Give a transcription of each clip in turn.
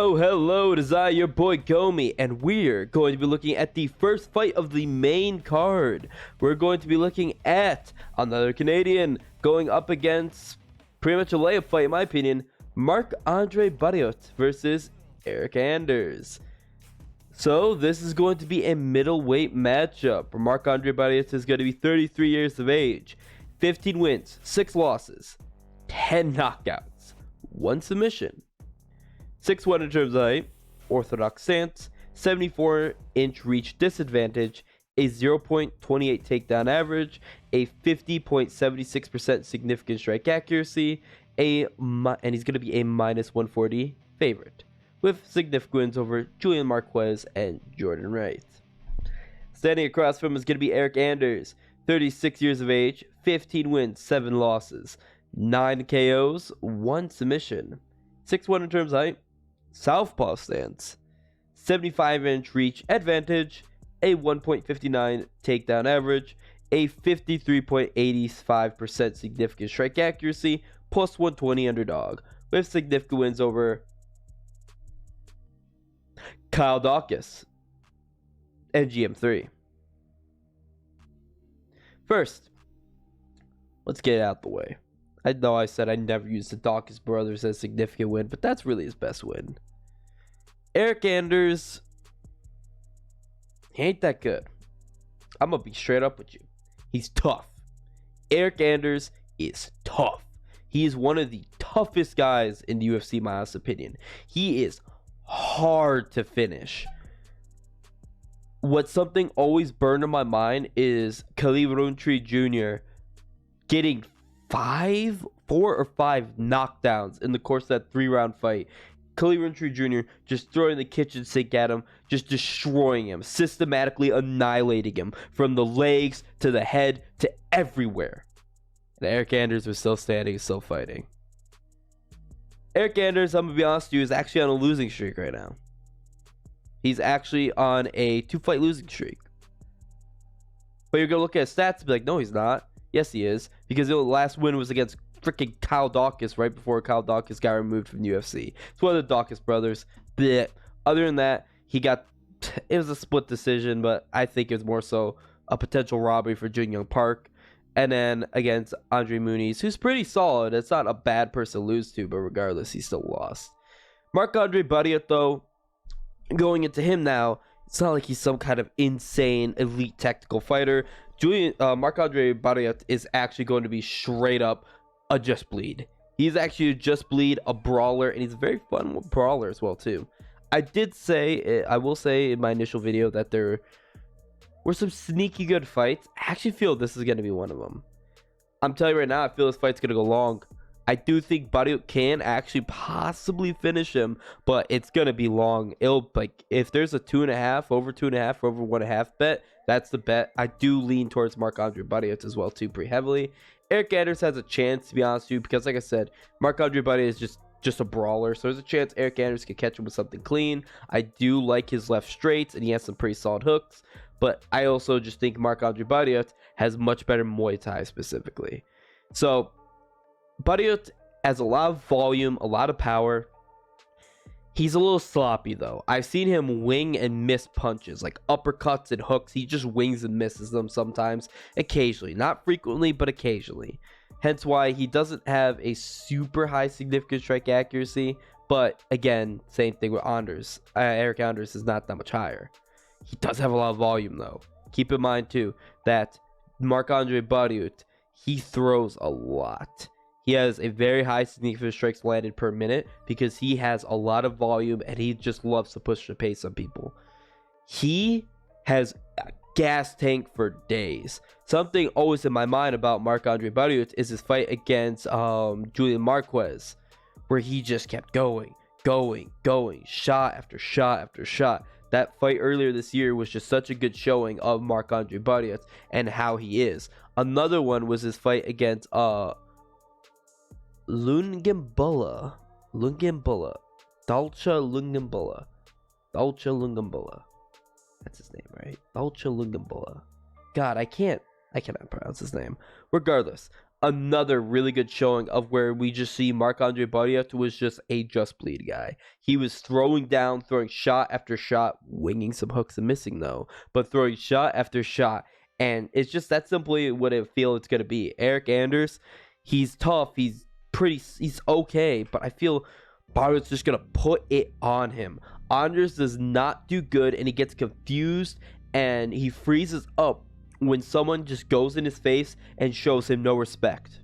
Oh, hello, it is I, your boy Gomi, and we're going to be looking at the first fight of the main card. We're going to be looking at another Canadian going up against pretty much a layup fight, in my opinion, Marc Andre Barriault versus Eryk Anders. So this is going to be a middleweight matchup. Marc Andre Barriault is going to be 33 years of age, 15 wins, 6 losses, 10 knockouts, 1 submission. 6'1" in terms of height, orthodox stance, 74-inch reach disadvantage, a 0.28 takedown average, a 50.76% significant strike accuracy, and he's going to be a minus 140 favorite, with significant wins over Julian Marquez and Jordan Wright. Standing across from him is going to be Eryk Anders, 36 years of age, 15 wins, 7 losses, 9 KOs, 1 submission. 6'1" in terms of height, southpaw stance, 75-inch reach advantage, a 1.59 takedown average, a 53.85% significant strike accuracy, plus 120 underdog, with significant wins over Kyle Dawkins and GM3. First, let's get it out the way. I know I said I never used the Dawkins brothers as a significant win, but that's really his best win. Eryk Anders, he ain't that good. I'm going to be straight up with you. He's tough. Eryk Anders is tough. He is one of the toughest guys in the UFC, in my honest opinion. He is hard to finish. What something always burned in my mind is Khalil Rountree Jr. getting 4 or 5 knockdowns in the course of that 3-round fight. Khalil Rountree Jr. just throwing the kitchen sink at him, just destroying him, systematically annihilating him from the legs to the head to everywhere. And Eryk Anders was still standing, still fighting. Eryk Anders, I'm going to be honest with you, is actually on a losing streak right now. He's actually on a 2-fight losing streak. But you're going to look at his stats and be like, no, he's not. Yes, he is, because the last win was against freaking Kyle Dawkins right before Kyle Dawkins got removed from the UFC. It's one of the Dawkins brothers. Blech. Other than that, it was a split decision, but I think it was more so a potential robbery for Jun Young Park. And then against Andre Muniz, who's pretty solid. It's not a bad person to lose to, but regardless, he still lost. Marc Andre Barriault, though, going into him now, it's not like he's some kind of insane elite technical fighter. Marc Andre Barriault is actually going to be straight up a just bleed. He's actually a just bleed, a brawler, and he's a very fun brawler as well too. I will say in my initial video that there were some sneaky good fights. I actually feel this is going to be one of them. I'm telling you right now, I feel this fight's going to go long. I do think Barriault can actually possibly finish him, but it's going to be long. If there's a 2.5, over 2.5, over 1.5 bet, that's the bet. I do lean towards Marc Andre Barriault as well too, pretty heavily. Eryk Anders has a chance, to be honest with you, because like I said, Marc Andre Barriault is just a brawler, so there's a chance Eryk Anders could catch him with something clean. I do like his left straights, and he has some pretty solid hooks, but I also just think Marc Andre Barriault has much better Muay Thai specifically. So Barriault has a lot of volume, a lot of power. He's a little sloppy, though. I've seen him wing and miss punches, like uppercuts and hooks. He just wings and misses them sometimes, occasionally. Not frequently, but occasionally. Hence why he doesn't have a super high significant strike accuracy. But again, same thing with Anders. Eryk Anders is not that much higher. He does have a lot of volume, though. Keep in mind, too, that Marc Andre Barriault, he throws a lot. He has a very high significant strikes landed per minute because he has a lot of volume and he just loves to push the pace on people. He has a gas tank for days. Something always in my mind about Marc Andre Barriault is his fight against Julian Marquez, where he just kept going, shot after shot after shot. That fight earlier this year was just such a good showing of Marc Andre Barriault and how he is. Another one was his fight against Lungimbula. Dalcha Lungimbula. That's his name, right? Dalcha Lungimbula. God, I cannot pronounce his name. Regardless, another really good showing of where we just see Marc Andre Barriault was just a just bleed guy. He was throwing down, throwing shot after shot, winging some hooks and missing though, but throwing shot after shot. And it's just that simply what I feel it's going to be. Eryk Anders, he's tough. He's okay, but I feel Barriault's just going to put it on him. Anders does not do good, and he gets confused, and he freezes up when someone just goes in his face and shows him no respect.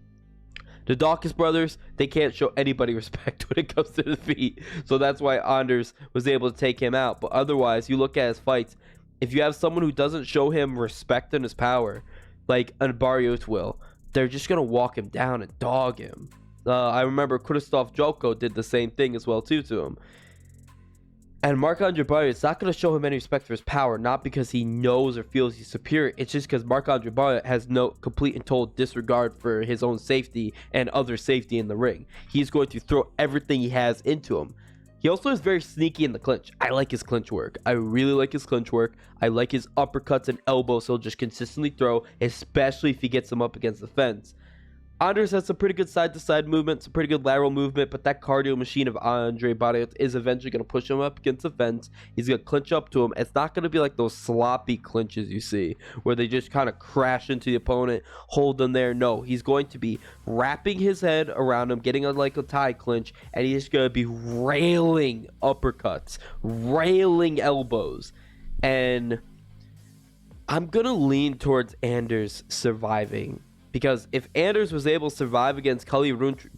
The Dawkins brothers, they can't show anybody respect when it comes to the feet. So that's why Anders was able to take him out. But otherwise, you look at his fights, if you have someone who doesn't show him respect and his power, like a Barriault will, they're just going to walk him down and dog him. I remember Krzysztof Joko did the same thing as well too to him. And Marc Andre Barriault, it's not going to show him any respect for his power, not because he knows or feels he's superior. It's just because Marc Andre Barriault has no complete and total disregard for his own safety and other safety in the ring. He's going to throw everything he has into him. He also is very sneaky in the clinch. I like his clinch work. I really like his clinch work. I like his uppercuts and elbows he'll just consistently throw, especially if he gets them up against the fence. Anders has some pretty good side-to-side movement, some pretty good lateral movement, but that cardio machine of Andre Barriault is eventually going to push him up against the fence. He's going to clinch up to him. It's not going to be like those sloppy clinches you see, where they just kind of crash into the opponent, hold them there. No, he's going to be wrapping his head around him, getting like a tie clinch, and he's going to be railing uppercuts, railing elbows. And I'm going to lean towards Anders surviving. Because if Anders was able to survive against Cully Rountree,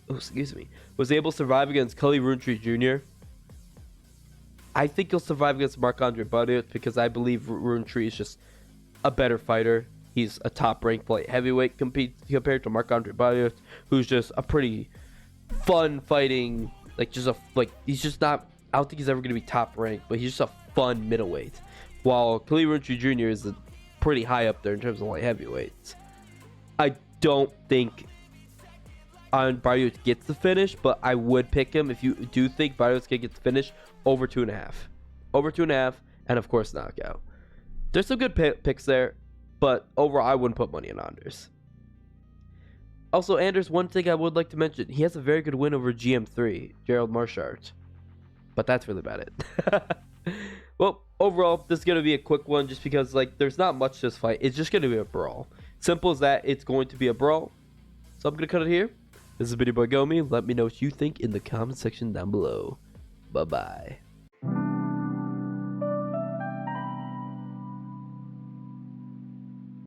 was able to survive against Cully Rountree Jr., I think he'll survive against Marc Andre Barriault because I believe Rountree is just a better fighter. He's a top-ranked light heavyweight compared to Marc Andre Barriault, who's just a pretty fun fighting, he's just not. I don't think he's ever going to be top-ranked, but he's just a fun middleweight. While Cully Rountree Jr. is pretty high up there in terms of light heavyweights. I don't think Barriault gets the finish, but I would pick him if you do think Barriault's going to get the finish over 2.5. Over 2.5, and of course knockout. There's some good picks there, but overall I wouldn't put money on Anders. Also, Anders, one thing I would like to mention, he has a very good win over GM3, Gerald Marchart. But that's really about it. Well, overall, this is going to be a quick one just because there's not much to this fight. It's just going to be a brawl. Simple as that. It's going to be a brawl. So I'm going to cut it here. This is Video Boy Gomi. Let me know what you think in the comment section down below. Bye-bye.